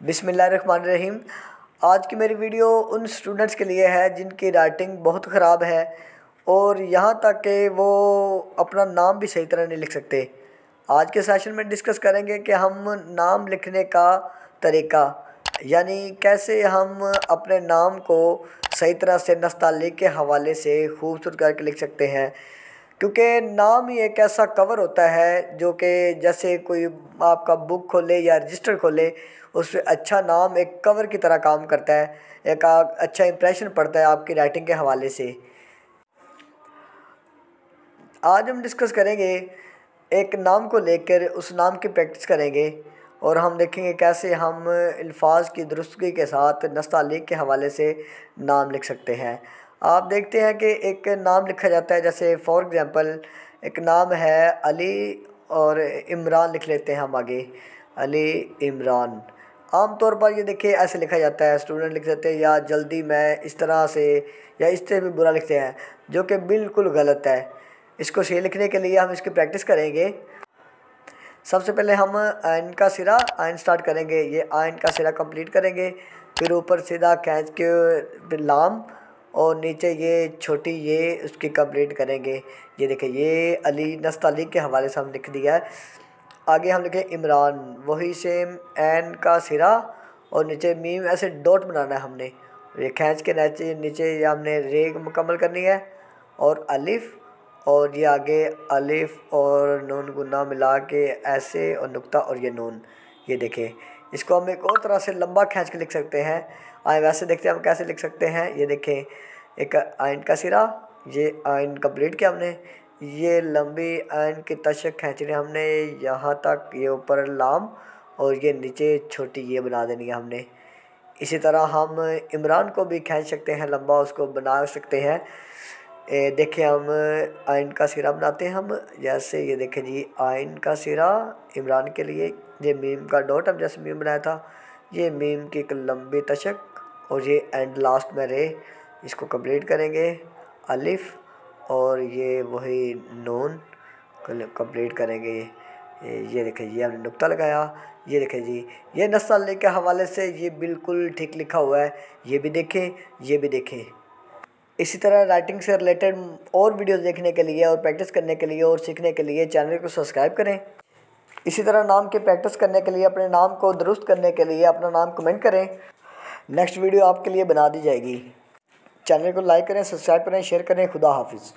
बिस्मिल्लाहिर्रहमानिर्रहीम। आज की मेरी वीडियो उन स्टूडेंट्स के लिए है जिनकी राइटिंग बहुत ख़राब है और यहाँ तक कि वो अपना नाम भी सही तरह नहीं लिख सकते। आज के सेशन में डिस्कस करेंगे कि हम नाम लिखने का तरीका, यानी कैसे हम अपने नाम को सही तरह से नस्तालीक के हवाले से खूबसूरत करके लिख सकते हैं, क्योंकि नाम ही एक ऐसा कवर होता है जो कि जैसे कोई आपका बुक खोले या रजिस्टर खोले, उससे अच्छा नाम एक कवर की तरह काम करता है, एक अच्छा इंप्रेशन पड़ता है आपकी राइटिंग के हवाले से। आज हम डिस्कस करेंगे एक नाम को लेकर, उस नाम की प्रैक्टिस करेंगे और हम देखेंगे कैसे हम अल्फाज की दुरुस्तगी के साथ नस्तालीक के हवाले से नाम लिख सकते हैं। आप देखते हैं कि एक नाम लिखा जाता है, जैसे फॉर एग्ज़ाम्पल एक नाम है अली और इमरान लिख लेते हैं हम आगे, अली इमरान। आम तौर पर ये देखिए ऐसे लिखा जाता है, स्टूडेंट लिख देते हैं या जल्दी में इस तरह से या इससे भी बुरा लिखते हैं, जो कि बिल्कुल गलत है। इसको सही लिखने के लिए हम इसकी प्रैक्टिस करेंगे। सबसे पहले हम आइन का सिरा आइन स्टार्ट करेंगे, ये आइन का सिरा कंप्लीट करेंगे, फिर ऊपर सीधा खींच के लाम और नीचे ये छोटी ये उसकी कंप्लीट करेंगे। ये देखिए ये अली नस्तालीक के हवाले से हम लिख दिया है। आगे हम लिखें इमरान, वही सेम एन का सिरा और नीचे मीम, ऐसे डॉट बनाना है हमने। ये खींच के नीचे ये हमने रेग मुकम्मल करनी है और अलिफ़, और ये आगे अलिफ़ और नून गुन्ना मिला के ऐसे और नुक्ता और ये नून। ये देखें, इसको हम एक और तरह से लंबा खींच के लिख सकते हैं। आए वैसे देखते हैं हम कैसे लिख सकते हैं। ये देखें एक आइन का सिरा, ये आइन कंप्लीट किया हमने, ये लंबी आइन की तशक खींचनी हमने यहाँ तक, ये ऊपर लाम और ये नीचे छोटी ये बना देनी है हमने। इसी तरह हम इमरान को भी खींच सकते हैं, लंबा उसको बना सकते हैं। देखिए हम आइन का सिरा बनाते हैं हम, जैसे ये देखें जी आइन का सिरा इमरान के लिए, ये मीम का डॉट हम जैसे मीम बनाया था, ये मीम की एक लंबी तशक और ये एंड लास्ट में रे, इसको कंप्लीट करेंगे अलिफ़ और ये वही नून कंप्लीट करेंगे। ये देखें ये हमने नुक्ता लगाया। ये देखें जी ये नस्तालीक के हवाले से ये बिल्कुल ठीक लिखा हुआ है। ये भी देखें, ये भी देखें। इसी तरह राइटिंग से रिलेटेड और वीडियोस देखने के लिए और प्रैक्टिस करने के लिए और सीखने के लिए चैनल को सब्सक्राइब करें। इसी तरह नाम की प्रैक्टिस करने के लिए, अपने नाम को दुरुस्त करने के लिए अपना नाम कमेंट करें, नेक्स्ट वीडियो आपके लिए बना दी जाएगी। चैनल को लाइक करें, सब्सक्राइब करें, शेयर करें। खुदा हाफिज़।